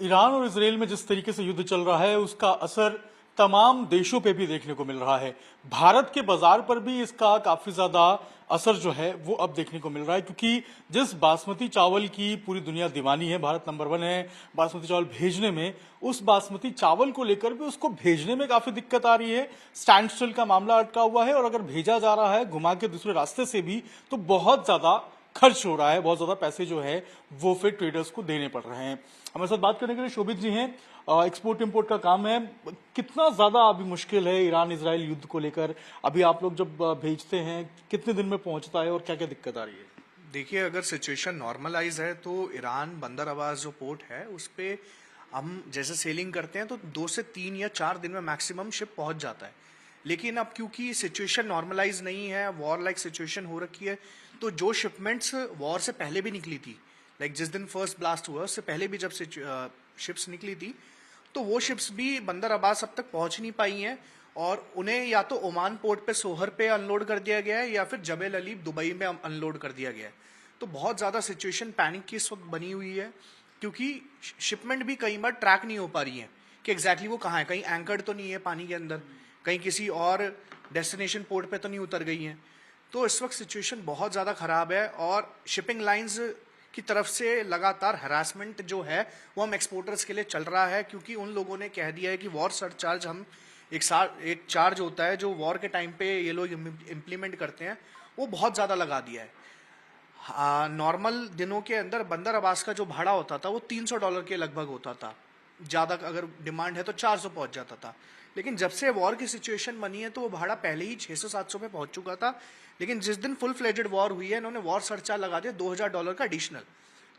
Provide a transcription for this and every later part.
Iran और Israel में जिस तरीके से युद्ध चल रहा है उसका असर तमाम देशों पे भी देखने को मिल रहा है। भारत के बाजार पर भी इसका काफी ज्यादा असर जो है वो अब देखने को मिल रहा है, क्योंकि जिस बासमती चावल की पूरी दुनिया दीवानी है, भारत नंबर 1 है बासमती चावल भेजने में, उस बासमती चावल को लेकर भी उसको भेजने में काफी दिक्कत आ रही है। स्टैंड स्टिल का मामला अटका हुआ है और अगर भेजा जा रहा है घुमा के दूसरे रास्ते से भी तो बहुत ज्यादा खर्च हो रहा है, बहुत ज्यादा पैसे जो है वो फिर ट्रेडर्स को देने पड़ रहे हैं। हमारे साथ बात करने के लिए शोभित जी हैं। एक्सपोर्ट इंपोर्ट का काम है, कितना ज्यादा अभी मुश्किल है ईरान इजराइल युद्ध को लेकर? अभी आप लोग जब भेजते हैं कितने दिन में पहुंचता है और क्या क्या दिक्कत आ रही है? देखिए, अगर सिचुएशन नॉर्मलाइज है तो ईरान बंदर अब्बास जो पोर्ट है उस पे हम जैसे सेलिंग करते हैं तो 2 से 3 या 4 दिन में मैक्सिमम शिप पहुंच जाता है। लेकिन अब क्योंकि सिचुएशन नॉर्मलाइज नहीं है, वॉर लाइक सिचुएशन हो रखी है, तो जो शिपमेंट्स वॉर से पहले भी निकली थी, लाइक जिस दिन फर्स्ट ब्लास्ट हुआ उससे पहले भी जब शिप्स निकली थी, तो वो शिप्स भी बंदर अब्बास अब तक पहुंच नहीं पाई हैं और उन्हें या तो ओमान पोर्ट पे सोहर पे अनलोड कर दिया गया है या फिर जबेल अली दुबई में अनलोड कर दिया गया है। तो बहुत ज़्यादा सिचुएशन पैनिक की इस वक्त बनी हुई है, क्योंकि शिपमेंट भी कई बार ट्रैक नहीं हो पा रही है कि एग्जैक्टली वो कहाँ है, कहीं एंकर्ड तो नहीं है पानी के अंदर, कहीं किसी और डेस्टिनेशन पोर्ट पे तो नहीं उतर गई हैं। तो इस वक्त सिचुएशन बहुत ज़्यादा ख़राब है और शिपिंग लाइंस की तरफ से लगातार हरासमेंट जो है वो हम एक्सपोर्टर्स के लिए चल रहा है, क्योंकि उन लोगों ने कह दिया है कि वॉर सरचार्ज हम एक चार्ज होता है जो वॉर के टाइम पे ये लोग इम्प्लीमेंट करते हैं, वो बहुत ज़्यादा लगा दिया है। नॉर्मल दिनों के अंदर बंदर अब्बास का जो भाड़ा होता था वो $300 के लगभग होता था, ज़्यादा अगर डिमांड है तो 400 पहुंच जाता था। लेकिन जब से वॉर की सिचुएशन बनी है तो वो भाड़ा पहले ही 600-700 पे पहुंच चुका था। लेकिन जिस दिन फुल फ्लेजेड वॉर हुई है इन्होंने वॉर सरचार्ज लगा दिया $2000 का एडिशनल।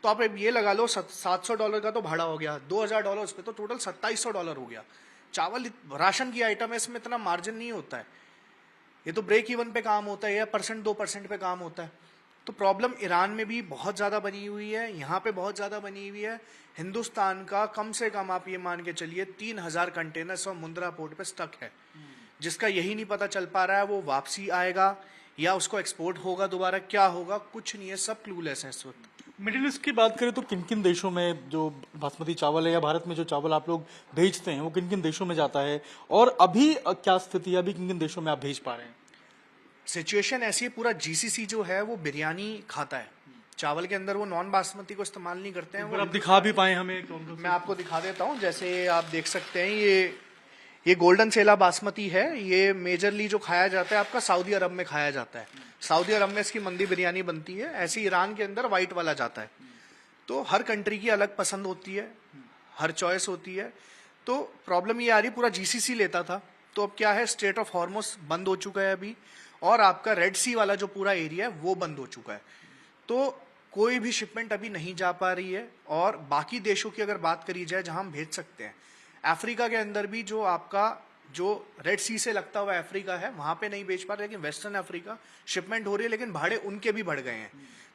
तो आप ये लगा लो $700 का तो भाड़ा हो गया, $2000 उस पर तो टोटल $2700 हो गया। चावल राशन की आइटम है, इसमें इतना मार्जिन नहीं होता है, ये तो ब्रेक इवन पे काम होता है या 1-2% पे काम होता है। तो प्रॉब्लम ईरान में भी बहुत ज़्यादा बनी हुई है, यहाँ पे बहुत ज़्यादा बनी हुई है। हिंदुस्तान का कम से कम आप ये मान के चलिए 3000 कंटेनर्स और मुंद्रा पोर्ट पे स्टक है, जिसका यही नहीं पता चल पा रहा है वो वापसी आएगा या उसको एक्सपोर्ट होगा दोबारा, क्या होगा कुछ नहीं है, सब क्लूलेस है इस वक्त। मिडिल ईस्ट की बात करें तो किन किन देशों में जो बासमती चावल है या भारत में जो चावल आप लोग भेजते हैं वो किन किन देशों में जाता है, और अभी क्या स्थिति है, अभी किन किन देशों में आप भेज पा रहे हैं? सिचुएशन ऐसी है, पूरा जीसीसी जो है वो बिरयानी खाता है, चावल के अंदर वो नॉन बासमती को इस्तेमाल नहीं करते हैं। आप दिखा भी पाए हमें? मैं आपको दिखा देता हूँ, जैसे आप देख सकते हैं ये गोल्डन सेला बासमती है, ये मेजरली जो खाया जाता है आपका सऊदी अरब में खाया जाता है, सऊदी अरब में इसकी मंदी बिरयानी बनती है। ऐसे ईरान के अंदर वाइट वाला जाता है। तो हर कंट्री की अलग पसंद होती है, हर चॉइस होती है। तो प्रॉब्लम ये आ रही, पूरा जीसीसी लेता था, तो अब क्या है, स्ट्रेट ऑफ हॉर्मुज बंद हो चुका है अभी, और आपका रेड सी वाला जो पूरा एरिया है वो बंद हो चुका है। तो कोई भी शिपमेंट अभी नहीं जा पा रही है। और बाकी देशों की अगर बात करी जाए जहां हम भेज सकते हैं, अफ्रीका के अंदर भी जो आपका जो रेड सी से लगता हुआ अफ्रीका है वहां पे नहीं बेच पा रहे, लेकिन वेस्टर्न अफ्रीका शिपमेंट हो रही है, लेकिन भाड़े उनके भी बढ़ गए हैं।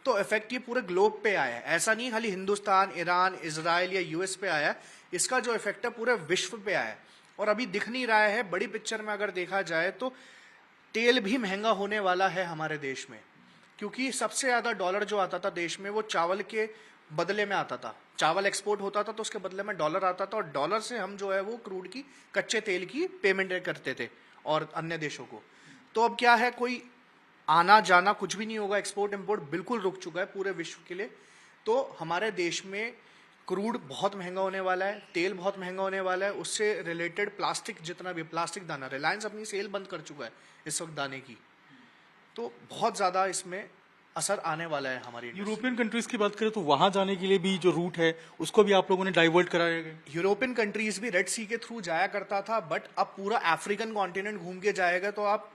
तो इफेक्ट ये पूरे ग्लोब पे आया है, ऐसा नहीं खाली हिंदुस्तान, ईरान, इजराइल या यूएस पे आया है, इसका जो इफेक्ट है पूरे विश्व पे आया है और अभी दिख नहीं रहा है। बड़ी पिक्चर में अगर देखा जाए तो तेल भी महंगा होने वाला है हमारे देश में, क्योंकि सबसे ज्यादा डॉलर जो आता था देश में वो चावल के बदले में आता था। चावल एक्सपोर्ट होता था तो उसके बदले में डॉलर आता था, और डॉलर से हम जो है वो क्रूड की, कच्चे तेल की पेमेंट करते थे और अन्य देशों को। तो अब क्या है, कोई आना जाना कुछ भी नहीं होगा, एक्सपोर्ट इंपोर्ट बिल्कुल रुक चुका है पूरे विश्व के लिए। तो हमारे देश में क्रूड बहुत महंगा होने वाला है, तेल बहुत महंगा होने वाला है, उससे रिलेटेड प्लास्टिक, जितना भी प्लास्टिक दाना, रिलायंस अपनी सेल बंद कर चुका है इस वक्त दाने की। तो बहुत ज्यादा इसमें असर आने वाला है हमारी। यूरोपियन कंट्रीज की बात करें तो वहां जाने के लिए भी जो रूट है उसको भी आप लोगों ने डाइवर्ट कराया गया? यूरोपियन कंट्रीज भी रेड सी के थ्रू जाया करता था, बट अब पूरा अफ्रीकन कॉन्टिनेंट घूम के जाएगा तो आप,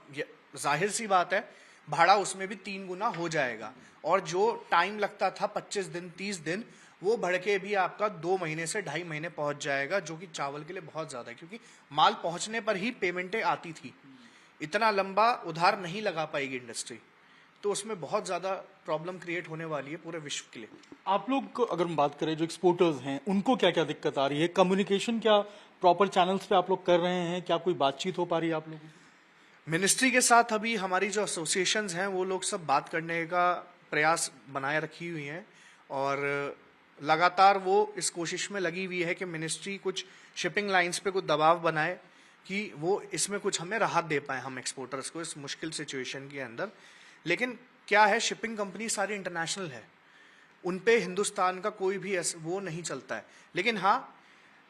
जाहिर सी बात है, भाड़ा उसमें भी 3 गुना हो जाएगा। और जो टाइम लगता था 25 दिन 30 दिन, वो बढ़ के भी आपका 2 महीने से 2.5 महीने पहुंच जाएगा, जो कि चावल के लिए बहुत ज्यादा है, क्योंकि माल पहुंचने पर ही पेमेंटें आती थी। इतना लंबा उधार नहीं लगा पाएगी इंडस्ट्री, तो उसमें बहुत ज्यादा प्रॉब्लम क्रिएट होने वाली है पूरे विश्व के लिए। आप लोग को अगर हम बात करें जो एक्सपोर्टर्स हैं उनको क्या क्या दिक्कत आ रही है? कम्युनिकेशन क्या प्रॉपर चैनल्स पे आप लोग कर रहे हैं? क्या कोई बातचीत हो पा रही है आप लोगों की? मिनिस्ट्री के साथ अभी हमारी जो एसोसिएशंस हैं वो लोग सब बात करने का प्रयास बनाए रखी हुई हैं, और लगातार वो इस कोशिश में लगी हुई है कि मिनिस्ट्री कुछ शिपिंग लाइंस पे कुछ दबाव बनाए कि वो इसमें कुछ हमें राहत दे पाए हम एक्सपोर्टर्स को इस मुश्किल सिचुएशन के अंदर। लेकिन क्या है, शिपिंग कंपनी सारी इंटरनेशनल है, उन पे हिंदुस्तान का कोई भी वो नहीं चलता है। लेकिन हाँ,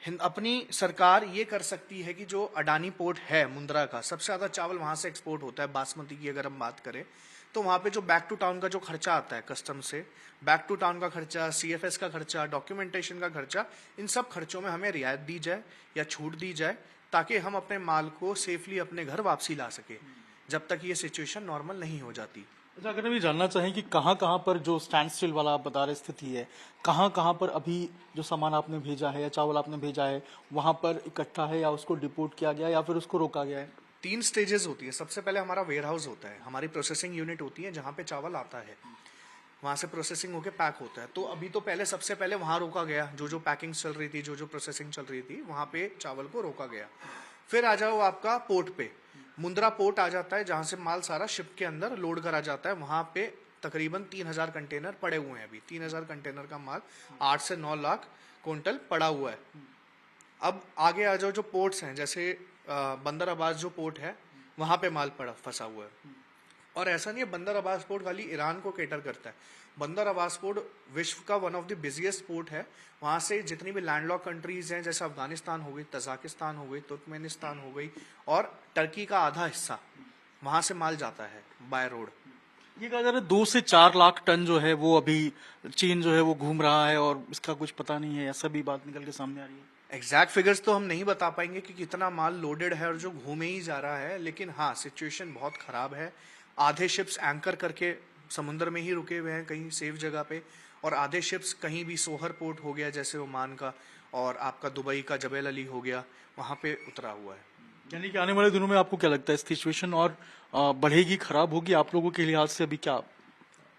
अपनी सरकार ये कर सकती है कि जो अडानी पोर्ट है मुंद्रा का, सबसे ज़्यादा चावल वहाँ से एक्सपोर्ट होता है बासमती की अगर हम बात करें, तो वहाँ पे जो बैक टू टाउन का जो खर्चा आता है कस्टम से, बैक टू टाउन का खर्चा, सीएफएस का खर्चा, डॉक्यूमेंटेशन का खर्चा, इन सब खर्चों में हमें रियायत दी जाए या छूट दी जाए ताकि हम अपने माल को सेफली अपने घर वापसी ला सके जब तक ये सिचुएशन नॉर्मल नहीं हो जाती। अच्छा, अगर हम ये जानना चाहें कि कहाँ कहाँ पर जो स्टैंड स्टिल वाला आप बता रहे स्थिति है, कहाँ कहाँ पर अभी जो सामान आपने भेजा है या चावल आपने भेजा है वहां पर इकट्ठा है या उसको डिपोर्ट किया गया या फिर उसको रोका गया है? 3 स्टेजेस होती है। सबसे पहले हमारा वेयर हाउस होता है, हमारी प्रोसेसिंग यूनिट होती है जहाँ पे चावल आता है, वहाँ से प्रोसेसिंग होके पैक होता है। तो अभी तो पहले सबसे पहले वहाँ रोका गया, जो पैकिंग चल रही थी, जो प्रोसेसिंग चल रही थी, वहाँ पे चावल को रोका गया। फिर आ जाओ आपका पोर्ट पे, मुंद्रा पोर्ट आ जाता है जहाँ से माल सारा शिप के अंदर लोड करा जाता है। वहाँ पे तकरीबन 3000 कंटेनर पड़े हुए हैं। अभी 3000 कंटेनर का माल 8 से 9 लाख क्विंटल पड़ा हुआ है। अब आगे आ जाओ, जो पोर्ट्स हैं जैसे बंदर अब्बास जो पोर्ट है, वहां पे माल पड़ा फंसा हुआ है। और ऐसा नहीं है बंदर अब्बास पोर्ट खाली ईरान को केटर करता है। बंदर अब्बास पोर्ट विश्व का one of the busiest port है। वहां से जितनी भी लैंडलॉक कंट्रीज हैं जैसे अफगानिस्तान हो गई, तजाकिस्तान हो गई, तुर्कमेनिस्तान हो गई और टर्की का आधा हिस्सा, वहां से माल जाता है बाय रोड। ये कहा जा रहा है 2 से 4 लाख टन जो है वो अभी चीन जो है वो घूम रहा है और इसका कुछ पता नहीं है, ऐसा भी बात निकल के सामने आ रही है। एग्जैक्ट फिगर्स तो हम नहीं बता पाएंगे कि कितना माल लोडेड है और जो घूमे ही जा रहा है, लेकिन हाँ, सिचुएशन बहुत खराब है। आधे शिप्स एंकर करके समुद्र में ही रुके हुए हैं कहीं सेफ जगह पे, और आधे शिप्स कहीं भी सोहर पोर्ट हो गया जैसे ओमान का, और आपका दुबई का जबेल अली हो गया, वहां पे उतरा हुआ है। यानी कि आने वाले दिनों में आपको क्या लगता है सिचुएशन और बढ़ेगी, खराब होगी आप लोगों के लिहाज से? अभी क्या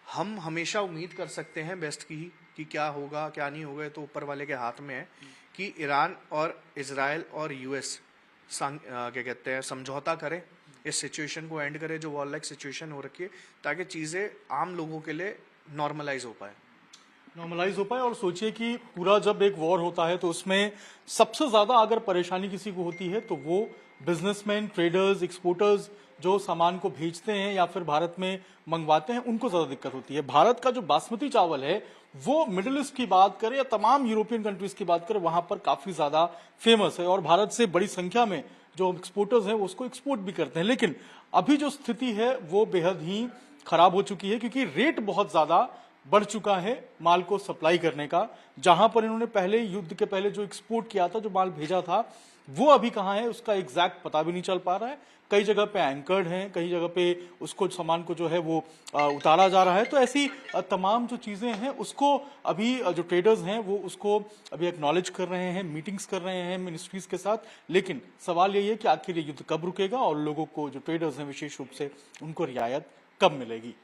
हम हमेशा उम्मीद कर सकते हैं बेस्ट की ही, कि क्या होगा क्या नहीं होगा, तो ऊपर वाले के हाथ में है कि ईरान और इजराइल और यूएस क्या कहते हैं समझौता करें, इस सिचुएशन को एंड करे जो वॉर लाइक सिचुएशन हो रखी है, ताकि चीज़ें आम लोगों के लिए नॉर्मलाइज हो पाए। और सोचिए कि पूरा जब एक वॉर होता है तो उसमें सबसे ज्यादा अगर परेशानी किसी को होती है तो वो बिजनेसमैन, ट्रेडर्स, एक्सपोर्टर्स जो सामान को भेजते हैं या फिर भारत में मंगवाते हैं, उनको ज्यादा दिक्कत होती है। भारत का जो बासमती चावल है वो मिडिल ईस्ट की बात करें या तमाम यूरोपियन कंट्रीज की बात करें, वहां पर काफी ज्यादा फेमस है और भारत से बड़ी संख्या में जो एक्सपोर्टर्स हैं वो उसको एक्सपोर्ट भी करते हैं। लेकिन अभी जो स्थिति है वो बेहद ही खराब हो चुकी है क्योंकि रेट बहुत ज्यादा बढ़ चुका है माल को सप्लाई करने का। जहां पर इन्होंने पहले युद्ध के पहले जो एक्सपोर्ट किया था, जो माल भेजा था, वो अभी कहां है उसका एग्जैक्ट पता भी नहीं चल पा रहा है। कई जगह पे एंकर्ड हैं, कई जगह पे उसको सामान को जो है वो उतारा जा रहा है। तो ऐसी तमाम जो चीजें हैं उसको अभी जो ट्रेडर्स हैं वो उसको अभी एक्नॉलेज कर रहे हैं, मीटिंग्स कर रहे हैं मिनिस्ट्रीज के साथ। लेकिन सवाल यही है कि आखिर ये युद्ध कब रुकेगा और लोगों को, जो ट्रेडर्स हैं विशेष रूप से, उनको रियायत कब मिलेगी।